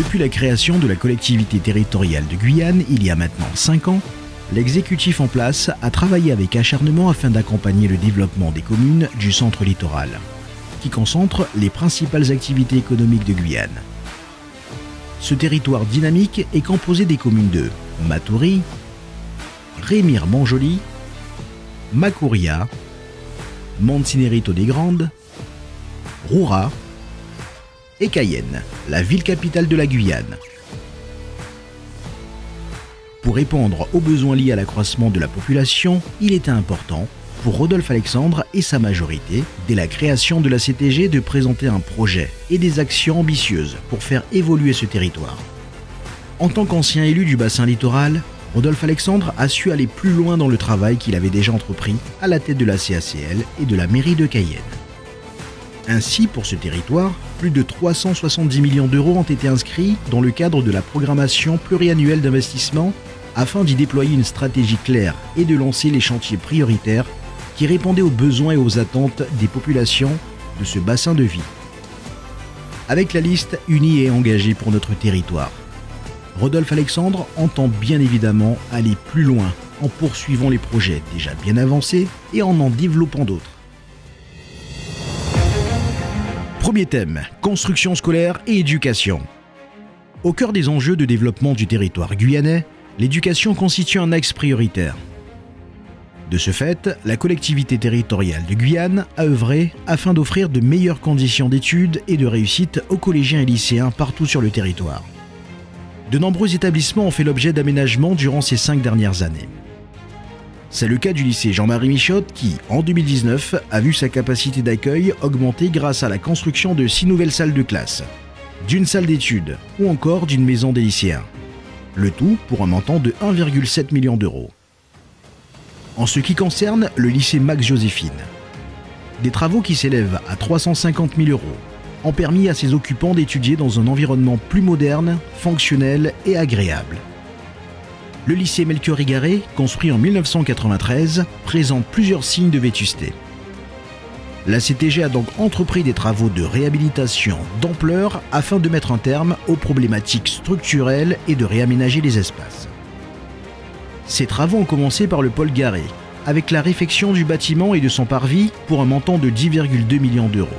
Depuis la création de la collectivité territoriale de Guyane, il y a maintenant 5 ans, l'exécutif en place a travaillé avec acharnement afin d'accompagner le développement des communes du centre littoral, qui concentrent les principales activités économiques de Guyane. Ce territoire dynamique est composé des communes de Matoury, Remire-Montjoly, Macouria, Montsinéry-Taux-des-Grandes, Roura et Cayenne, la ville capitale de la Guyane. Pour répondre aux besoins liés à l'accroissement de la population, il était important pour Rodolphe Alexandre et sa majorité, dès la création de la CTG, de présenter un projet et des actions ambitieuses pour faire évoluer ce territoire. En tant qu'ancien élu du bassin littoral, Rodolphe Alexandre a su aller plus loin dans le travail qu'il avait déjà entrepris à la tête de la CACL et de la mairie de Cayenne. Ainsi, pour ce territoire, plus de 370 millions d'euros ont été inscrits dans le cadre de la programmation pluriannuelle d'investissement afin d'y déployer une stratégie claire et de lancer les chantiers prioritaires qui répondaient aux besoins et aux attentes des populations de ce bassin de vie. Avec la liste unie et engagée pour notre territoire, Rodolphe Alexandre entend bien évidemment aller plus loin en poursuivant les projets déjà bien avancés et en développant d'autres. Premier thème, construction scolaire et éducation. Au cœur des enjeux de développement du territoire guyanais, l'éducation constitue un axe prioritaire. De ce fait, la collectivité territoriale de Guyane a œuvré afin d'offrir de meilleures conditions d'études et de réussite aux collégiens et lycéens partout sur le territoire. De nombreux établissements ont fait l'objet d'aménagements durant ces 5 dernières années. C'est le cas du lycée Jean-Marie Michotte qui, en 2019, a vu sa capacité d'accueil augmenter grâce à la construction de 6 nouvelles salles de classe, d'une salle d'études ou encore d'une maison des lycéens. Le tout pour un montant de 1,7 million d'euros. En ce qui concerne le lycée Max Joséphine, des travaux qui s'élèvent à 350 000 euros ont permis à ses occupants d'étudier dans un environnement plus moderne, fonctionnel et agréable. Le lycée Melchior Igaré, construit en 1993, présente plusieurs signes de vétusté. La CTG a donc entrepris des travaux de réhabilitation d'ampleur afin de mettre un terme aux problématiques structurelles et de réaménager les espaces. Ces travaux ont commencé par le Paul Garé, avec la réfection du bâtiment et de son parvis pour un montant de 10,2 millions d'euros.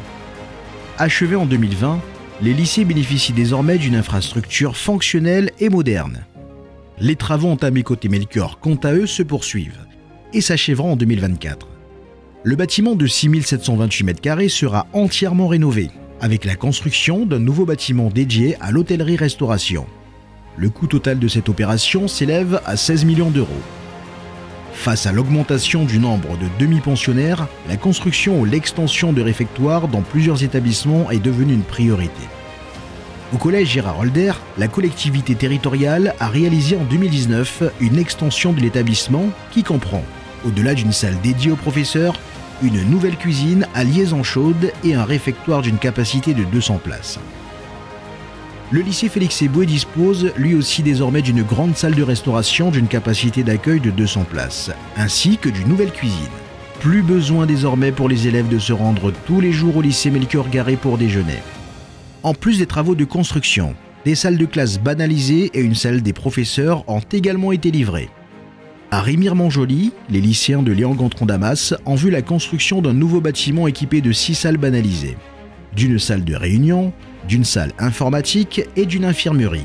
Achevé en 2020, les lycées bénéficient désormais d'une infrastructure fonctionnelle et moderne. Les travaux entamés côté Melchior, quant à eux, se poursuivent et s'achèveront en 2024. Le bâtiment de 6728 m² sera entièrement rénové, avec la construction d'un nouveau bâtiment dédié à l'hôtellerie-restauration. Le coût total de cette opération s'élève à 16 millions d'euros. Face à l'augmentation du nombre de demi-pensionnaires, la construction ou l'extension de réfectoires dans plusieurs établissements est devenue une priorité. Au collège Gérard Holder, la collectivité territoriale a réalisé en 2019 une extension de l'établissement qui comprend, au-delà d'une salle dédiée aux professeurs, une nouvelle cuisine à liaison chaude et un réfectoire d'une capacité de 200 places. Le lycée Félix Éboué dispose lui aussi désormais d'une grande salle de restauration d'une capacité d'accueil de 200 places, ainsi que d'une nouvelle cuisine. Plus besoin désormais pour les élèves de se rendre tous les jours au lycée Melchior Garé pour déjeuner. En plus des travaux de construction, des salles de classe banalisées et une salle des professeurs ont également été livrées. À Remire-Montjoly, les lycéens de Léon Gontran-Damas ont vu la construction d'un nouveau bâtiment équipé de 6 salles banalisées, d'une salle de réunion, d'une salle informatique et d'une infirmerie.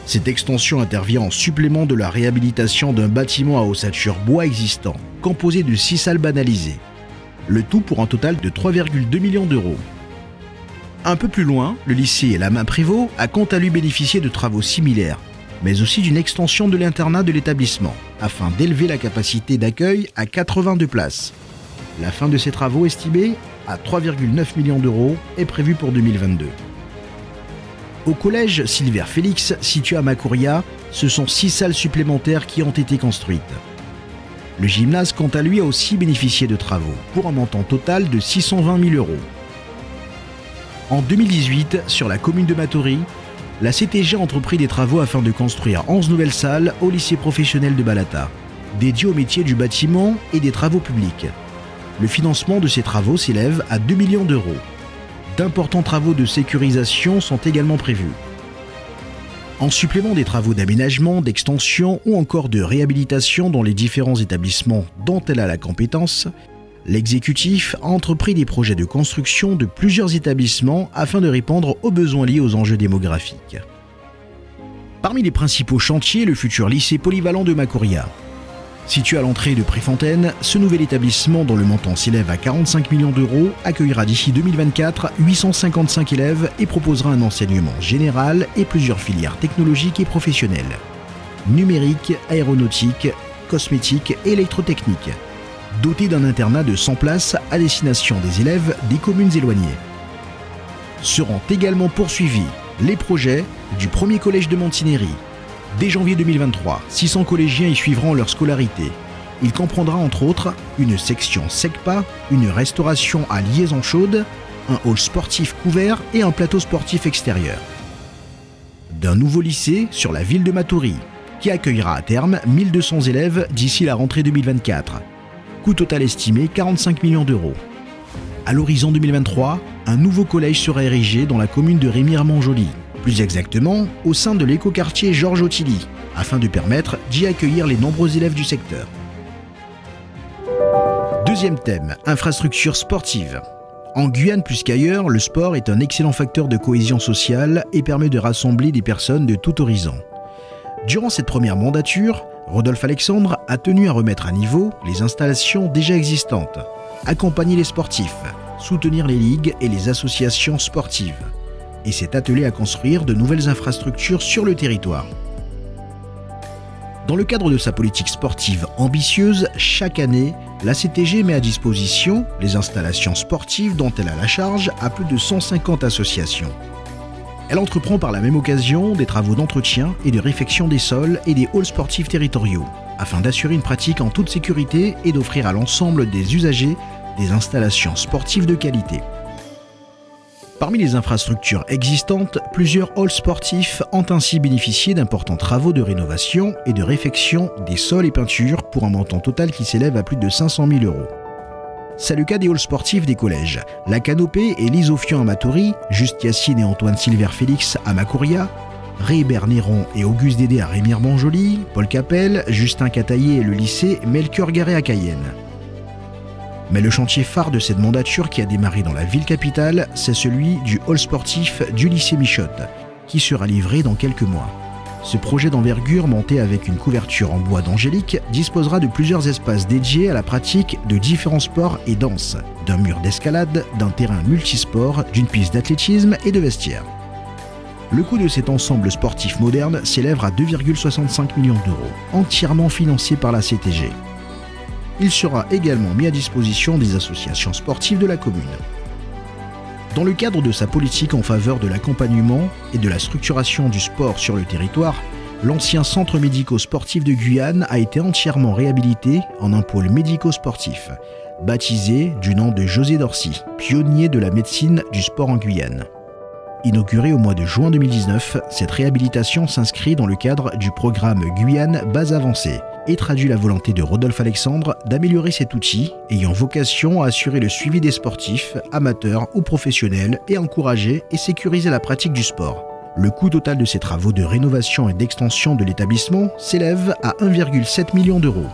Cette extension intervient en supplément de la réhabilitation d'un bâtiment à ossature bois existant, composé de 6 salles banalisées. Le tout pour un total de 3,2 millions d'euros. Un peu plus loin, le lycée Lamain-Prévost a quant à lui bénéficié de travaux similaires, mais aussi d'une extension de l'internat de l'établissement, afin d'élever la capacité d'accueil à 82 places. La fin de ces travaux estimés à 3,9 millions d'euros est prévue pour 2022. Au collège Silver Félix, situé à Macouria, ce sont 6 salles supplémentaires qui ont été construites. Le gymnase, quant à lui, a aussi bénéficié de travaux, pour un montant total de 620 000 euros. En 2018, sur la commune de Matoury, la CTG a entrepris des travaux afin de construire 11 nouvelles salles au lycée professionnel de Balata, dédiées au métier du bâtiment et des travaux publics. Le financement de ces travaux s'élève à 2 millions d'euros. D'importants travaux de sécurisation sont également prévus. En supplément des travaux d'aménagement, d'extension ou encore de réhabilitation dans les différents établissements dont elle a la compétence, l'exécutif a entrepris des projets de construction de plusieurs établissements afin de répondre aux besoins liés aux enjeux démographiques. Parmi les principaux chantiers, le futur lycée polyvalent de Macoria. Situé à l'entrée de Préfontaine, ce nouvel établissement dont le montant s'élève à 45 millions d'euros accueillera d'ici 2024 855 élèves et proposera un enseignement général et plusieurs filières technologiques et professionnelles. Numérique, aéronautique, cosmétique et électrotechnique. Doté d'un internat de 100 places à destination des élèves des communes éloignées. Seront également poursuivis les projets du premier collège de Montignéry. Dès janvier 2023, 600 collégiens y suivront leur scolarité. Il comprendra entre autres une section SECPA, une restauration à liaison chaude, un hall sportif couvert et un plateau sportif extérieur. D'un nouveau lycée sur la ville de Matoury, qui accueillera à terme 1200 élèves d'ici la rentrée 2024. Coût total estimé 45 millions d'euros. À l'horizon 2023, un nouveau collège sera érigé dans la commune de Rémiremont-Joly. Plus exactement, au sein de l'écoquartier Georges Ottilie, afin de permettre d'y accueillir les nombreux élèves du secteur. Deuxième thème, infrastructure sportive. En Guyane plus qu'ailleurs, le sport est un excellent facteur de cohésion sociale et permet de rassembler des personnes de tout horizon. Durant cette première mandature, Rodolphe Alexandre a tenu à remettre à niveau les installations déjà existantes, accompagner les sportifs, soutenir les ligues et les associations sportives, et s'est attelé à construire de nouvelles infrastructures sur le territoire. Dans le cadre de sa politique sportive ambitieuse, chaque année, la CTG met à disposition les installations sportives dont elle a la charge à plus de 150 associations. Elle entreprend par la même occasion des travaux d'entretien et de réfection des sols et des halls sportifs territoriaux, afin d'assurer une pratique en toute sécurité et d'offrir à l'ensemble des usagers des installations sportives de qualité. Parmi les infrastructures existantes, plusieurs halls sportifs ont ainsi bénéficié d'importants travaux de rénovation et de réfection des sols et peintures pour un montant total qui s'élève à plus de 500 000 euros. C'est le cas des halls sportifs des collèges La Canopée et l'Isophion à Matoury, Juste Yacine et Antoine Silver-Félix à Macoria, Rébert Néron et Auguste Dédé à Rémiremont-Joly, Paul Capel, Justin Cataillé et le lycée Melchior Garret à Cayenne. Mais le chantier phare de cette mandature qui a démarré dans la ville capitale, c'est celui du hall sportif du lycée Michotte, qui sera livré dans quelques mois. Ce projet d'envergure monté avec une couverture en bois d'angélique disposera de plusieurs espaces dédiés à la pratique de différents sports et danses, d'un mur d'escalade, d'un terrain multisport, d'une piste d'athlétisme et de vestiaires. Le coût de cet ensemble sportif moderne s'élève à 2,65 millions d'euros, entièrement financé par la CTG. Il sera également mis à disposition des associations sportives de la commune. Dans le cadre de sa politique en faveur de l'accompagnement et de la structuration du sport sur le territoire, l'ancien centre médico-sportif de Guyane a été entièrement réhabilité en un pôle médico-sportif, baptisé du nom de José Dorcy, pionnier de la médecine du sport en Guyane. Inauguré au mois de juin 2019, cette réhabilitation s'inscrit dans le cadre du programme Guyane Base Avancée et traduit la volonté de Rodolphe Alexandre d'améliorer cet outil ayant vocation à assurer le suivi des sportifs, amateurs ou professionnels et encourager et sécuriser la pratique du sport. Le coût total de ces travaux de rénovation et d'extension de l'établissement s'élève à 1,7 million d'euros.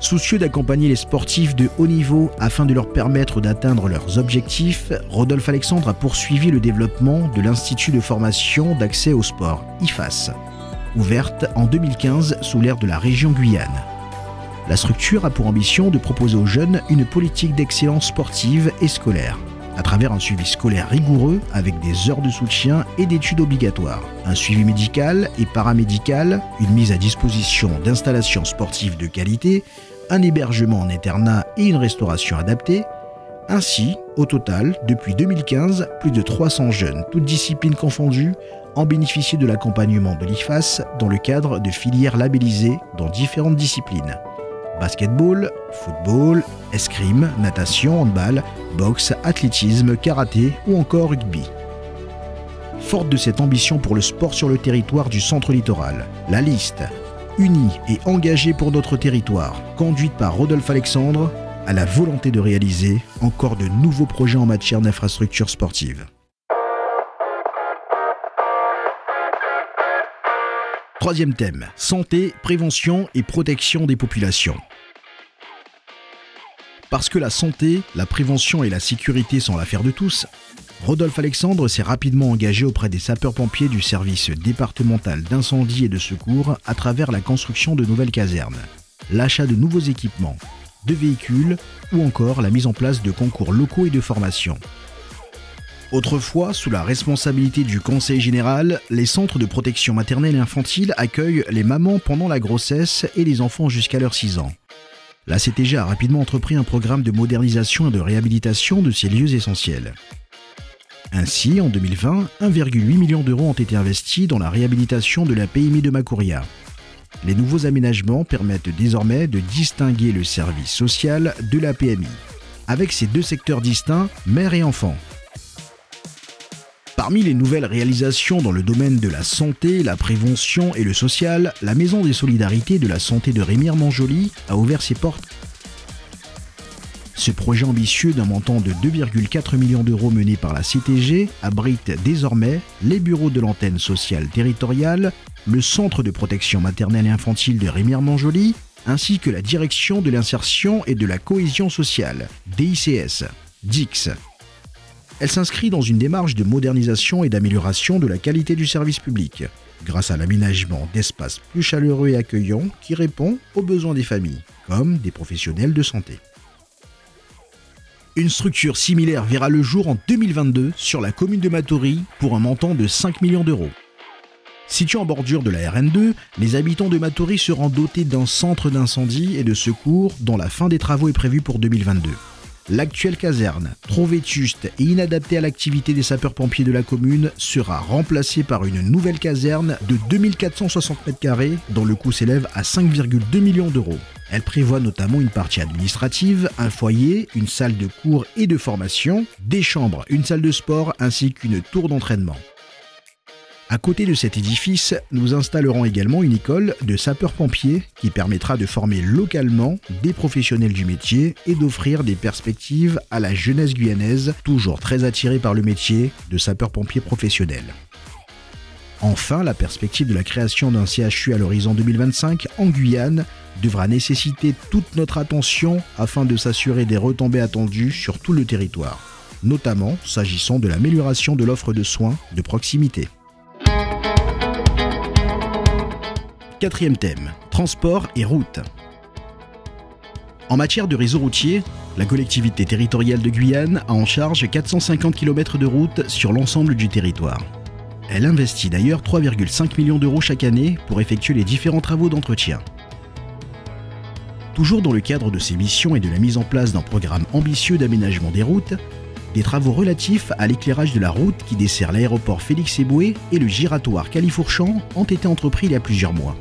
Soucieux d'accompagner les sportifs de haut niveau afin de leur permettre d'atteindre leurs objectifs, Rodolphe Alexandre a poursuivi le développement de l'Institut de formation d'accès au sport, IFAS, ouverte en 2015 sous l'ère de la région Guyane. La structure a pour ambition de proposer aux jeunes une politique d'excellence sportive et scolaire, à travers un suivi scolaire rigoureux avec des heures de soutien et d'études obligatoires, un suivi médical et paramédical, une mise à disposition d'installations sportives de qualité, un hébergement en internat et une restauration adaptée. Ainsi, au total, depuis 2015, plus de 300 jeunes, toutes disciplines confondues, ont bénéficié de l'accompagnement de l'IFAS dans le cadre de filières labellisées dans différentes disciplines. Basketball, football, escrime, natation, handball, boxe, athlétisme, karaté ou encore rugby. Forte de cette ambition pour le sport sur le territoire du centre littoral, la liste, unie et engagée pour notre territoire, conduite par Rodolphe Alexandre, a la volonté de réaliser encore de nouveaux projets en matière d'infrastructures sportives. Troisième thème, santé, prévention et protection des populations. Parce que la santé, la prévention et la sécurité sont l'affaire de tous, Rodolphe Alexandre s'est rapidement engagé auprès des sapeurs-pompiers du service départemental d'incendie et de secours à travers la construction de nouvelles casernes, l'achat de nouveaux équipements, de véhicules ou encore la mise en place de concours locaux et de formation. Autrefois, sous la responsabilité du Conseil général, les centres de protection maternelle et infantile accueillent les mamans pendant la grossesse et les enfants jusqu'à leurs 6 ans. La CTG a rapidement entrepris un programme de modernisation et de réhabilitation de ces lieux essentiels. Ainsi, en 2020, 1,8 million d'euros ont été investis dans la réhabilitation de la PMI de Macouria. Les nouveaux aménagements permettent désormais de distinguer le service social de la PMI, avec ces deux secteurs distincts, mère et enfant. Parmi les nouvelles réalisations dans le domaine de la santé, la prévention et le social, la Maison des Solidarités de la Santé de Remire-Montjoly a ouvert ses portes. Ce projet ambitieux d'un montant de 2,4 millions d'euros mené par la CTG abrite désormais les bureaux de l'antenne sociale territoriale, le centre de protection maternelle et infantile de Remire-Montjoly, ainsi que la direction de l'insertion et de la cohésion sociale, DICS, DIX. Elle s'inscrit dans une démarche de modernisation et d'amélioration de la qualité du service public, grâce à l'aménagement d'espaces plus chaleureux et accueillants qui répond aux besoins des familles, comme des professionnels de santé. Une structure similaire verra le jour en 2022 sur la commune de Matoury pour un montant de 5 millions d'euros. Situé en bordure de la RN2, les habitants de Matoury seront dotés d'un centre d'incendie et de secours dont la fin des travaux est prévue pour 2022. L'actuelle caserne, trop vétuste et inadaptée à l'activité des sapeurs-pompiers de la commune, sera remplacée par une nouvelle caserne de 2460 m² dont le coût s'élève à 5,2 millions d'euros. Elle prévoit notamment une partie administrative, un foyer, une salle de cours et de formation, des chambres, une salle de sport ainsi qu'une tour d'entraînement. À côté de cet édifice, nous installerons également une école de sapeurs-pompiers qui permettra de former localement des professionnels du métier et d'offrir des perspectives à la jeunesse guyanaise, toujours très attirée par le métier de sapeur-pompier professionnel. Enfin, la perspective de la création d'un CHU à l'horizon 2025 en Guyane devra nécessiter toute notre attention afin de s'assurer des retombées attendues sur tout le territoire, notamment s'agissant de l'amélioration de l'offre de soins de proximité. Quatrième thème, transport et route. En matière de réseau routier, la collectivité territoriale de Guyane a en charge 450 km de route sur l'ensemble du territoire. Elle investit d'ailleurs 3,5 millions d'euros chaque année pour effectuer les différents travaux d'entretien. Toujours dans le cadre de ces missions et de la mise en place d'un programme ambitieux d'aménagement des routes, des travaux relatifs à l'éclairage de la route qui dessert l'aéroport Félix-Éboué et le giratoire Califourchon ont été entrepris il y a plusieurs mois.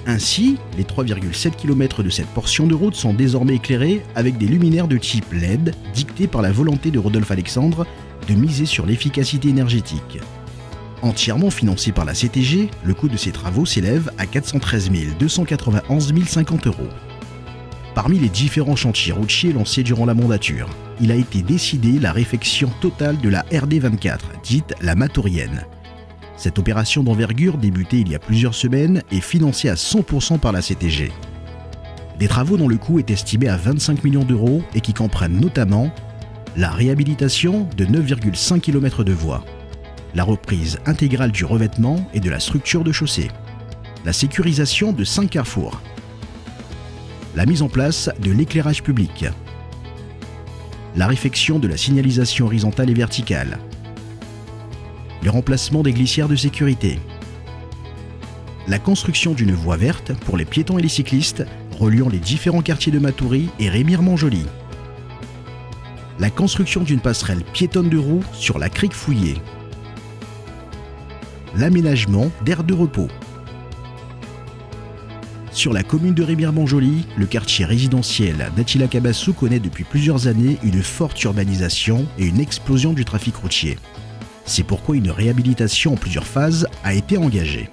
Ainsi, les 3,7 km de cette portion de route sont désormais éclairés avec des luminaires de type LED dictés par la volonté de Rodolphe Alexandre de miser sur l'efficacité énergétique. Entièrement financé par la CTG, le coût de ces travaux s'élève à 413 291 050 €. Parmi les différents chantiers routiers lancés durant la mandature, il a été décidé la réfection totale de la RD24, dite la Matourienne. Cette opération d'envergure débutée il y a plusieurs semaines est financée à 100% par la CTG. Des travaux dont le coût est estimé à 25 millions d'euros et qui comprennent notamment la réhabilitation de 9,5 km de voies, la reprise intégrale du revêtement et de la structure de chaussée, la sécurisation de 5 carrefours, la mise en place de l'éclairage public, la réfection de la signalisation horizontale et verticale, le remplacement des glissières de sécurité, la construction d'une voie verte pour les piétons et les cyclistes reliant les différents quartiers de Matoury et Remire-Montjoly, la construction d'une passerelle piétonne de roues sur la crique Fouillée, l'aménagement d'aires de repos. Sur la commune de Remire-Montjoly, le quartier résidentiel d'Attila Cabassou connaît depuis plusieurs années une forte urbanisation et une explosion du trafic routier. C'est pourquoi une réhabilitation en plusieurs phases a été engagée.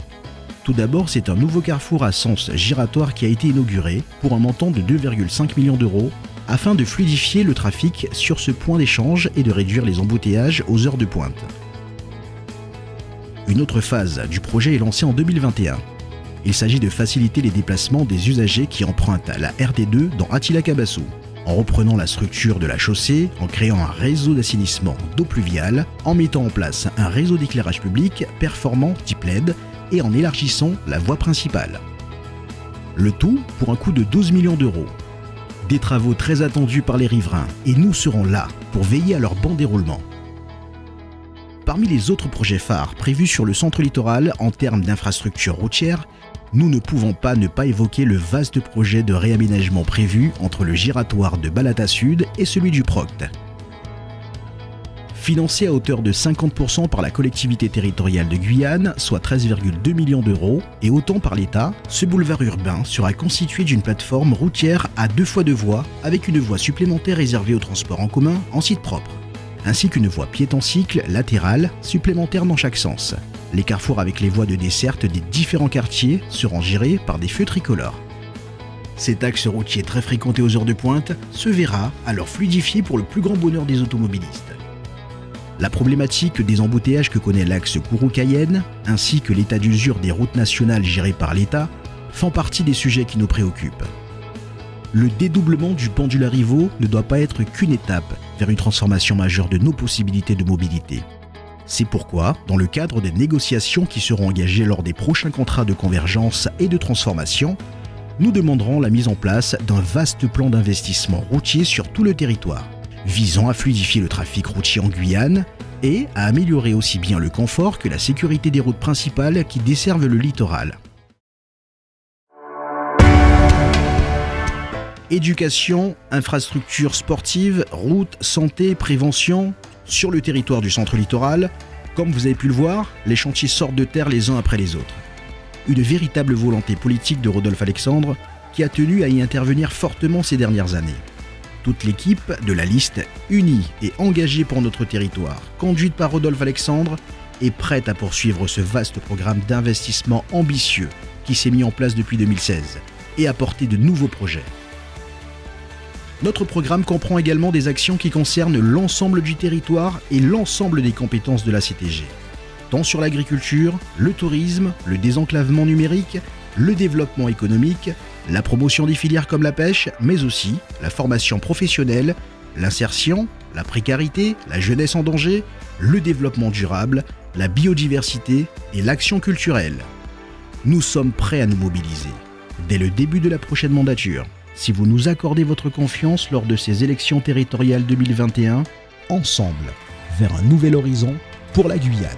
Tout d'abord, c'est un nouveau carrefour à sens giratoire qui a été inauguré pour un montant de 2,5 millions d'euros afin de fluidifier le trafic sur ce point d'échange et de réduire les embouteillages aux heures de pointe. Une autre phase du projet est lancée en 2021. Il s'agit de faciliter les déplacements des usagers qui empruntent la RD2 dans Attila-Cabasso, en reprenant la structure de la chaussée, en créant un réseau d'assainissement d'eau pluviale, en mettant en place un réseau d'éclairage public performant type LED et en élargissant la voie principale. Le tout pour un coût de 12 millions d'euros. Des travaux très attendus par les riverains et nous serons là pour veiller à leur bon déroulement. Parmi les autres projets phares prévus sur le centre littoral en termes d'infrastructures routières, nous ne pouvons pas ne pas évoquer le vaste projet de réaménagement prévu entre le giratoire de Balata Sud et celui du Proct. Financé à hauteur de 50% par la collectivité territoriale de Guyane, soit 13,2 millions d'euros, et autant par l'État, ce boulevard urbain sera constitué d'une plateforme routière à 2 fois 2 voies, avec une voie supplémentaire réservée au transport en commun en site propre, ainsi qu'une voie piéton-cycle latérale supplémentaire dans chaque sens. Les carrefours avec les voies de desserte des différents quartiers seront gérés par des feux tricolores. Cet axe routier très fréquenté aux heures de pointe se verra alors fluidifié pour le plus grand bonheur des automobilistes. La problématique des embouteillages que connaît l'axe Kourou-Cayenne, ainsi que l'état d'usure des routes nationales gérées par l'État, font partie des sujets qui nous préoccupent. Le dédoublement du pendule à Rivaux ne doit pas être qu'une étape vers une transformation majeure de nos possibilités de mobilité. C'est pourquoi, dans le cadre des négociations qui seront engagées lors des prochains contrats de convergence et de transformation, nous demanderons la mise en place d'un vaste plan d'investissement routier sur tout le territoire, visant à fluidifier le trafic routier en Guyane et à améliorer aussi bien le confort que la sécurité des routes principales qui desservent le littoral. Éducation, infrastructures sportives, routes, santé, prévention. Sur le territoire du centre littoral, comme vous avez pu le voir, les chantiers sortent de terre les uns après les autres. Une véritable volonté politique de Rodolphe Alexandre qui a tenu à y intervenir fortement ces dernières années. Toute l'équipe de la liste, unie et engagée pour notre territoire, conduite par Rodolphe Alexandre, est prête à poursuivre ce vaste programme d'investissement ambitieux qui s'est mis en place depuis 2016 et à porter de nouveaux projets. Notre programme comprend également des actions qui concernent l'ensemble du territoire et l'ensemble des compétences de la CTG, tant sur l'agriculture, le tourisme, le désenclavement numérique, le développement économique, la promotion des filières comme la pêche, mais aussi la formation professionnelle, l'insertion, la précarité, la jeunesse en danger, le développement durable, la biodiversité et l'action culturelle. Nous sommes prêts à nous mobiliser dès le début de la prochaine mandature. Si vous nous accordez votre confiance lors de ces élections territoriales 2021, ensemble, vers un nouvel horizon pour la Guyane.